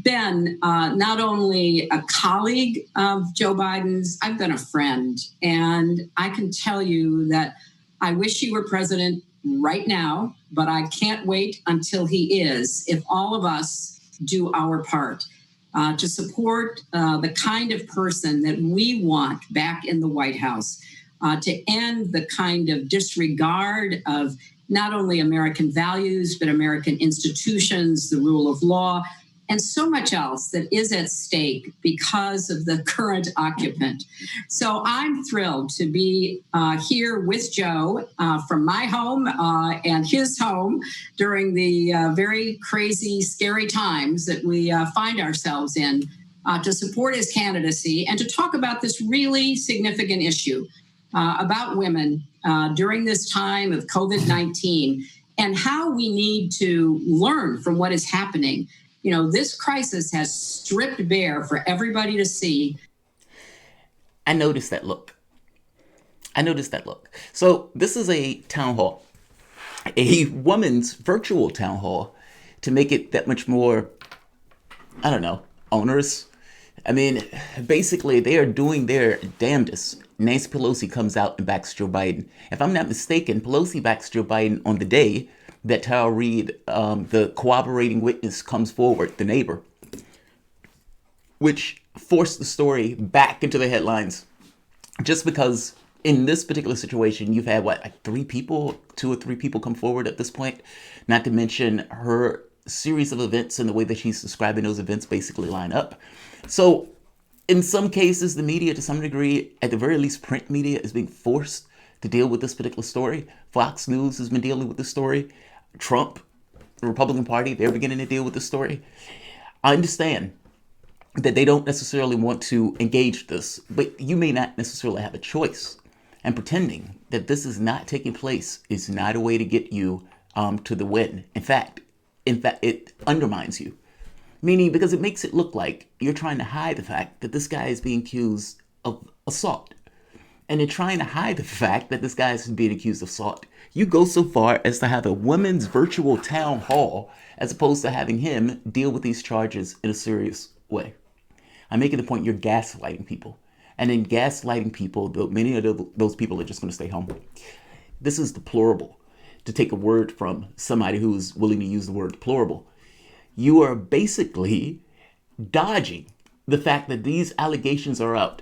been not only a colleague of Joe Biden's, I've been a friend. And I can tell you that I wish he were president right now, but I can't wait until he is, if all of us do our part to support the kind of person that we want back in the White House, to end the kind of disregard of not only American values, but American institutions, the rule of law, and so much else that is at stake because of the current occupant. So I'm thrilled to be here with Joe from my home and his home during the very crazy, scary times that we find ourselves in, to support his candidacy and to talk about this really significant issue about women during this time of COVID-19 and how we need to learn from what is happening. You know, this crisis has stripped bare for everybody to see. I noticed that look. So this is a town hall, a woman's virtual town hall, to make it that much more, I don't know, onerous. I mean, basically, they are doing their damnedest. Nancy Pelosi comes out and backs Joe Biden. If I'm not mistaken, Pelosi backs Joe Biden on the day that Tara Reid, the corroborating witness, comes forward, the neighbor, which forced the story back into the headlines. Just because in this particular situation, you've had, like 2 or 3 people come forward at this point, not to mention her series of events and the way that she's describing those events basically line up. So in some cases, the media, to some degree, at the very least print media, is being forced to deal with this particular story. Fox News has been dealing with this story. Trump, the Republican Party, they're beginning to deal with this story. I understand that they don't necessarily want to engage this, but you may not necessarily have a choice. And pretending that this is not taking place is not a way to get you to the win. In fact, it undermines you. Meaning, because it makes it look like you're trying to hide the fact that this guy is being accused of assault. And in trying to hide the fact that this guy is being accused of assault, you go so far as to have a women's virtual town hall as opposed to having him deal with these charges in a serious way. I'm making the point you're gaslighting people. And in gaslighting people, many of those people are just going to stay home. This is deplorable, to take a word from somebody who is willing to use the word deplorable. You are basically dodging the fact that these allegations are out.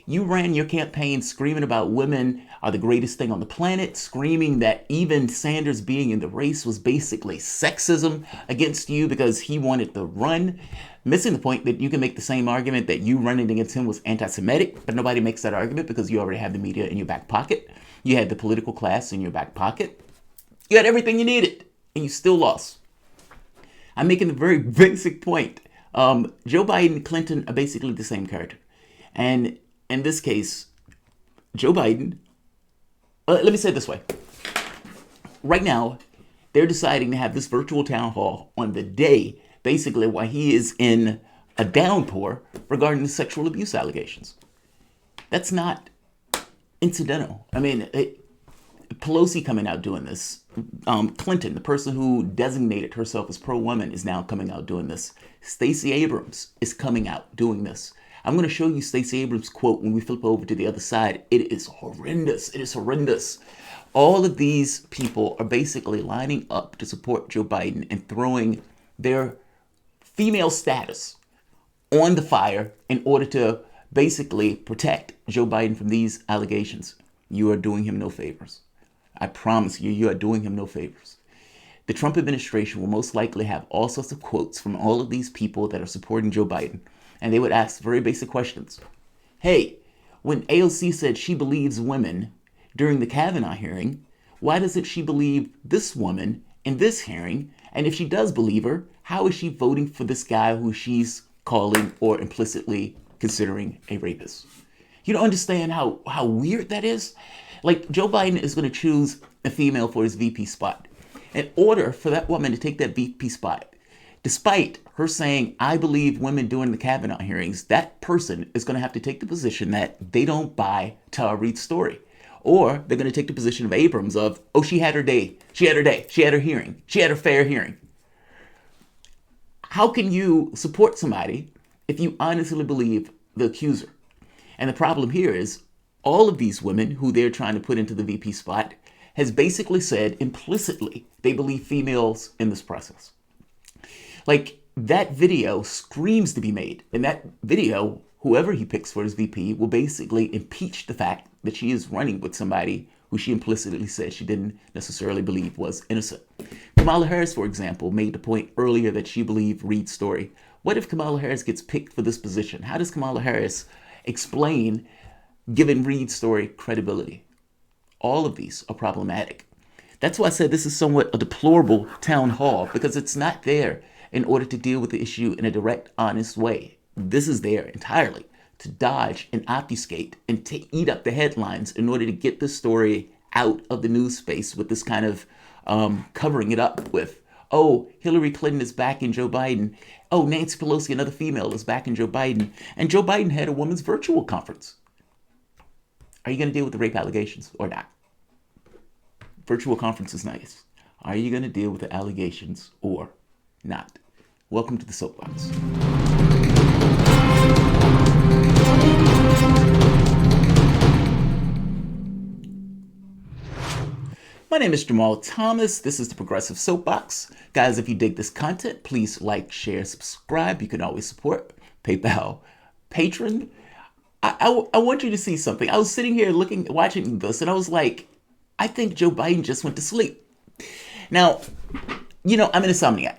You ran your campaign screaming about women are the greatest thing on the planet, screaming that even Sanders being in the race was basically sexism against you because he wanted to run, missing the point that you can make the same argument that you running against him was anti-Semitic, but nobody makes that argument because you already have the media in your back pocket. You had the political class in your back pocket. You had everything you needed, and you still lost. I'm making a very basic point. Joe Biden and Clinton are basically the same character. And in this case, Joe Biden, let me say it this way. Right now, they're deciding to have this virtual town hall on the day, basically, while he is in a downpour regarding the sexual abuse allegations. That's not incidental. I mean, Pelosi coming out doing this. Clinton, the person who designated herself as pro-woman, is now coming out doing this. Stacey Abrams is coming out doing this. I'm going to show you Stacey Abrams' quote when we flip over to the other side. It is horrendous. It is horrendous. All of these people are basically lining up to support Joe Biden and throwing their female status on the fire in order to basically protect Joe Biden from these allegations. You are doing him no favors. I promise you, you are doing him no favors. The Trump administration will most likely have all sorts of quotes from all of these people that are supporting Joe Biden. And they would ask very basic questions. Hey, when AOC said she believes women during the Kavanaugh hearing, why doesn't she believe this woman in this hearing? And if she does believe her, how is she voting for this guy who she's calling or implicitly considering a rapist? You don't understand how weird that is? Like, Joe Biden is going to choose a female for his VP spot. In order for that woman to take that VP spot, despite her saying, I believe women during the Kavanaugh hearings, that person is going to have to take the position that they don't buy Tara Reid's story. Or they're going to take the position of Abrams of, oh, she had her day. She had her day. She had her hearing. She had her fair hearing. How can you support somebody if you honestly believe the accuser? And the problem here is all of these women who they're trying to put into the VP spot has basically said implicitly they believe females in this process. Like, that video screams to be made. And that video, whoever he picks for his VP, will basically impeach the fact that she is running with somebody who she implicitly said she didn't necessarily believe was innocent. Kamala Harris, for example, made the point earlier that she believed Reed's story. What if Kamala Harris gets picked for this position? How does Kamala Harris explain giving Reed's story credibility? All of these are problematic. That's why I said this is somewhat a deplorable town hall, because it's not there in order to deal with the issue in a direct, honest way. This is there entirely to dodge and obfuscate and to eat up the headlines in order to get the story out of the news space with this kind of covering it up with, oh, Hillary Clinton is backing Joe Biden. Oh, Nancy Pelosi, another female, is backing Joe Biden. And Joe Biden had a women's virtual conference. Are you going to deal with the rape allegations or not? Virtual conference is nice. Are you going to deal with the allegations or not? Welcome to the Soapbox. My name is Jamal Thomas. This is the Progressive Soapbox. Guys, if you dig this content, please like, share, subscribe. You can always support PayPal, Patreon. I want you to see something. I was sitting here watching this, and I was like, I think Joe Biden just went to sleep. Now, you know, I'm an insomniac.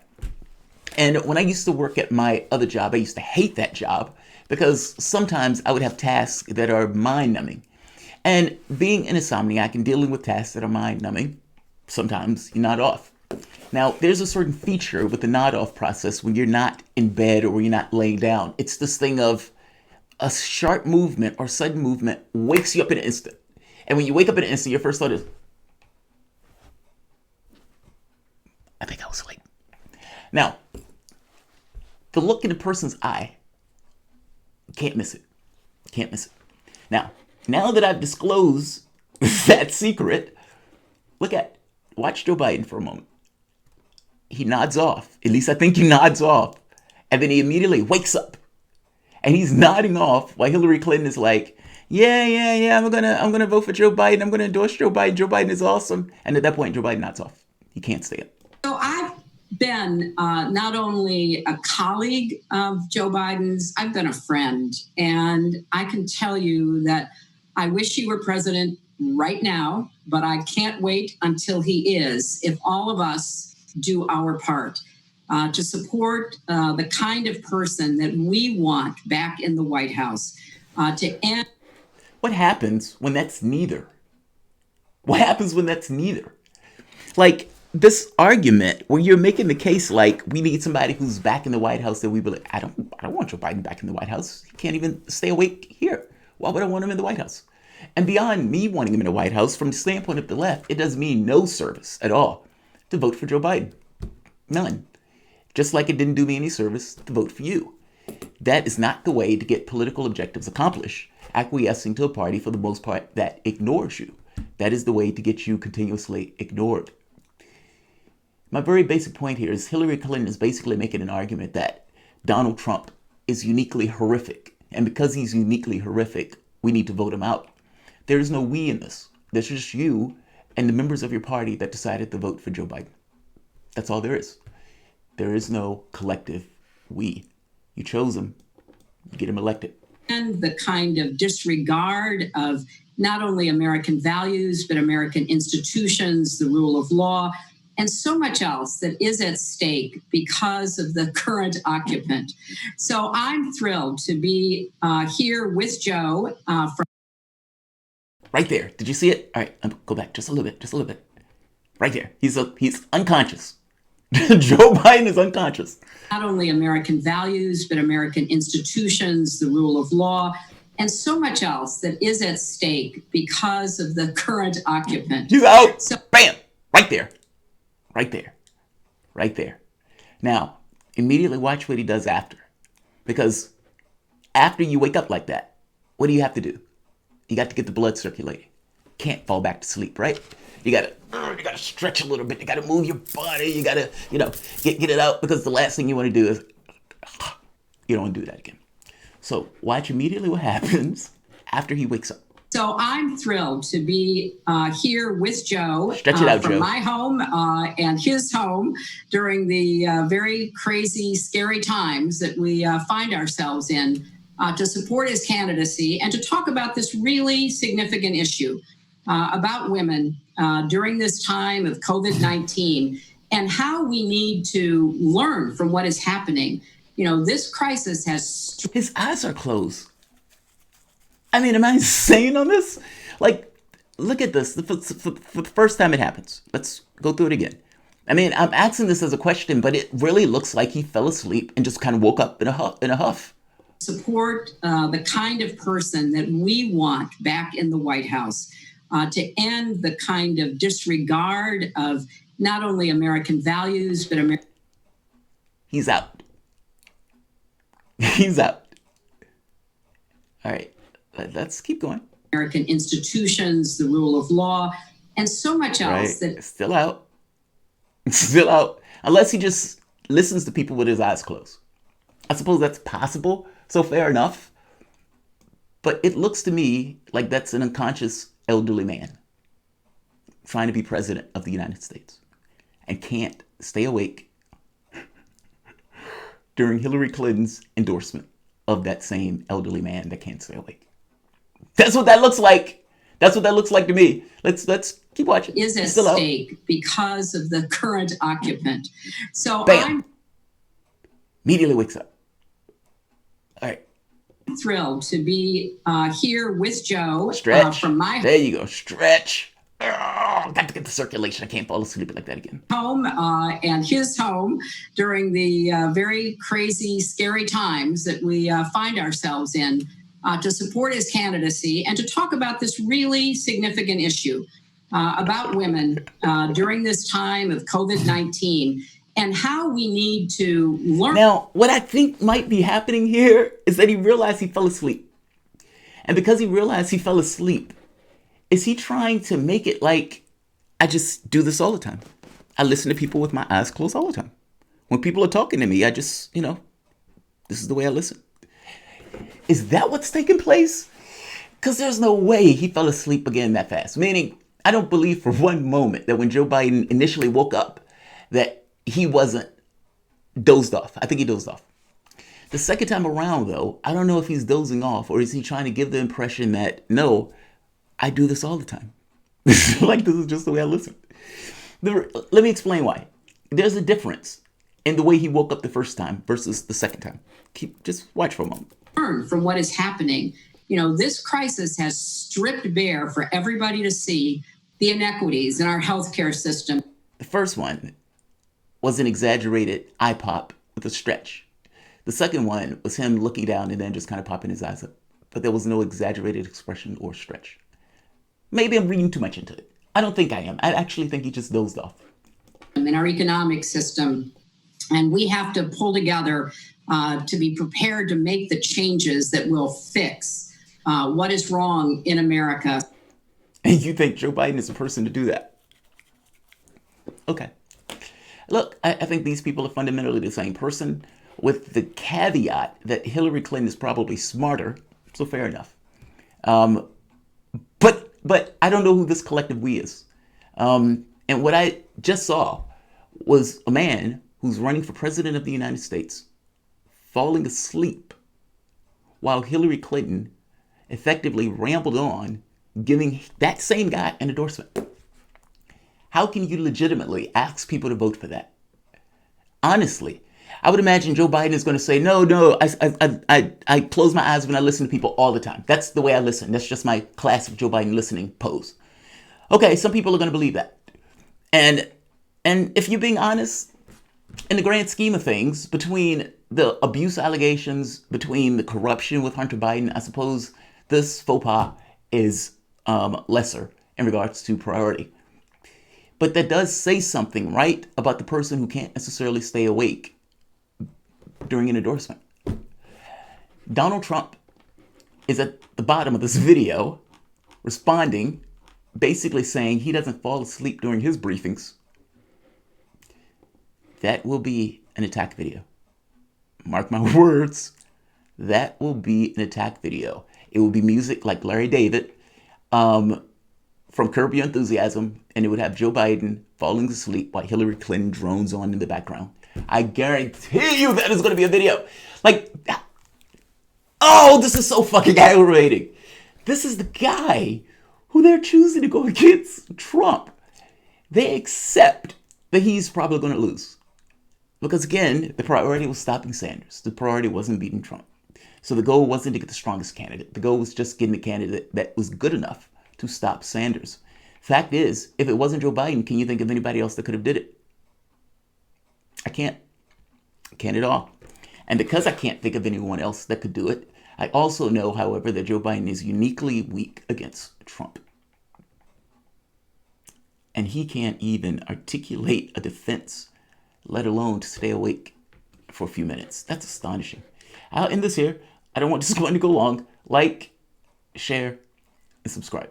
And when I used to work at my other job, I used to hate that job because sometimes I would have tasks that are mind-numbing. And being an insomniac and dealing with tasks that are mind-numbing, sometimes you nod off. Now, there's a certain feature with the nod-off process when you're not in bed or you're not laying down. It's this thing of a sharp movement or sudden movement wakes you up in an instant. And when you wake up in an instant, your first thought is, I think I was asleep. Now, the look in a person's eye, can't miss it. Can't miss it. Now that I've disclosed that secret, watch Joe Biden for a moment. He nods off. At least I think he nods off. And then he immediately wakes up. And he's nodding off while Hillary Clinton is like, yeah, I'm gonna vote for Joe Biden. I'm gonna endorse Joe Biden. Joe Biden is awesome. And at that point, Joe Biden nods off. He can't stay up. So I've been not only a colleague of Joe Biden's, I've been a friend. And I can tell you that I wish he were president right now, but I can't wait until he is, if all of us do our part to support the kind of person that we want back in the White House to end. What happens when that's neither? What happens when that's neither? Like, this argument where you're making the case like we need somebody who's back in the White House that we believe. I don't want Joe Biden back in the White House. He can't even stay awake here. Why would I want him in the White House? And beyond me wanting him in the White House, from the standpoint of the left, it does me no service at all to vote for Joe Biden. None. Just like it didn't do me any service to vote for you. That is not the way to get political objectives accomplished, acquiescing to a party for the most part that ignores you. That is the way to get you continuously ignored. My very basic point here is Hillary Clinton is basically making an argument that Donald Trump is uniquely horrific. And because he's uniquely horrific, we need to vote him out. There is no we in this. There's just you and the members of your party that decided to vote for Joe Biden. That's all there is. There is no collective we. You chose him. You get him elected. And the kind of disregard of not only American values, but American institutions, the rule of law, and so much else that is at stake because of the current occupant. So I'm thrilled to be here with Joe. Right there. Did you see it? All right, go back just a little bit. Right there. He's unconscious. Joe Biden is unconscious. Not only American values, but American institutions, the rule of law, and so much else that is at stake because of the current occupant. He's out. So, bam, right there. Right there. Now, immediately watch what he does after. Because after you wake up like that, what do you have to do? You got to get the blood circulating. Can't fall back to sleep, right? You gotta stretch a little bit. You gotta move your body. You gotta, get it out, because the last thing you want to do is you don't want to do that again. So watch immediately what happens after he wakes up. So I'm thrilled to be here with Joe Stretch it out, from Joe. my home and his home during the very crazy, scary times that we find ourselves in, to support his candidacy and to talk about this really significant issue about women during this time of COVID-19 and how we need to learn from what is happening. This crisis has... His eyes are closed. I mean, am I insane on this? Like, look at this. For the first time it happens. Let's go through it again. I mean, I'm asking this as a question, but it really looks like he fell asleep and just kind of woke up in a huff. Support the kind of person that we want back in the White House, to end the kind of disregard of not only American values, but He's out. He's out. All right. Let's keep going. American institutions, the rule of law, and so much else that still out. Still out. Unless he just listens to people with his eyes closed. I suppose that's possible, so fair enough. But it looks to me like that's an unconscious elderly man trying to be president of the United States and can't stay awake during Hillary Clinton's endorsement of that same elderly man that can't stay awake. That's what that looks like. That's what that looks like to me. Let's keep watching. Is at stake because of the current occupant. So Bam. Immediately wakes up. All right. I'm thrilled to be here with Joe. Stretch. From my There you go. Stretch. Got to get the circulation. I can't fall asleep like that again. Home and his home during the very crazy, scary times that we find ourselves in, to support his candidacy and to talk about this really significant issue about women during this time of COVID-19 and how we need to learn. Now, what I think might be happening here is that he realized he fell asleep. And because he realized he fell asleep, is he trying to make it like, I just do this all the time? I listen to people with my eyes closed all the time. When people are talking to me, I just, this is the way I listen. Is that what's taking place? Because there's no way he fell asleep again that fast. Meaning, I don't believe for one moment that when Joe Biden initially woke up, that he wasn't dozed off. I think he dozed off. The second time around, though, I don't know if he's dozing off or is he trying to give the impression that, no, I do this all the time. Like, this is just the way I listen. Let me explain why. There's a difference in the way he woke up the first time versus the second time. Just watch for a moment. Learn from what is happening. This crisis has stripped bare for everybody to see the inequities in our healthcare system. The first one was an exaggerated eye pop with a stretch. The second one was him looking down and then just kind of popping his eyes up. But there was no exaggerated expression or stretch. Maybe I'm reading too much into it. I don't think I am. I actually think he just dozed off. In our economic system, and we have to pull together to be prepared to make the changes that will fix what is wrong in America. And you think Joe Biden is the person to do that? Okay. Look, I think these people are fundamentally the same person, with the caveat that Hillary Clinton is probably smarter, so fair enough. But I don't know who this collective we is. And what I just saw was a man who's running for president of the United States falling asleep while Hillary Clinton effectively rambled on, giving that same guy an endorsement. How can you legitimately ask people to vote for that? Honestly, I would imagine Joe Biden is going to say, no, I close my eyes when I listen to people all the time. That's the way I listen. That's just my classic Joe Biden listening pose. Okay, some people are going to believe that. And if you're being honest, in the grand scheme of things, between the abuse allegations, between the corruption with Hunter Biden, I suppose this faux pas is lesser in regards to priority. But that does say something, right, about the person who can't necessarily stay awake during an endorsement. Donald Trump is at the bottom of this video responding basically saying he doesn't fall asleep during his briefings, that will be an attack video. Mark my words, that will be an attack video. It will be music like Larry David from Curb Your Enthusiasm, and it would have Joe Biden falling asleep while Hillary Clinton drones on in the background. I guarantee you that is going to be a video. Like, oh, this is so fucking aggravating. This is the guy who they're choosing to go against Trump. They accept that he's probably going to lose. Because again, the priority was stopping Sanders. The priority wasn't beating Trump. So the goal wasn't to get the strongest candidate. The goal was just getting a candidate that was good enough to stop Sanders. Fact is, if it wasn't Joe Biden, can you think of anybody else that could have did it? I can't. I can't at all. And because I can't think of anyone else that could do it, I also know, however, that Joe Biden is uniquely weak against Trump. And he can't even articulate a defense, let alone to stay awake for a few minutes. That's astonishing. I'll end this here. I don't want this one to go long. Like, share, and subscribe.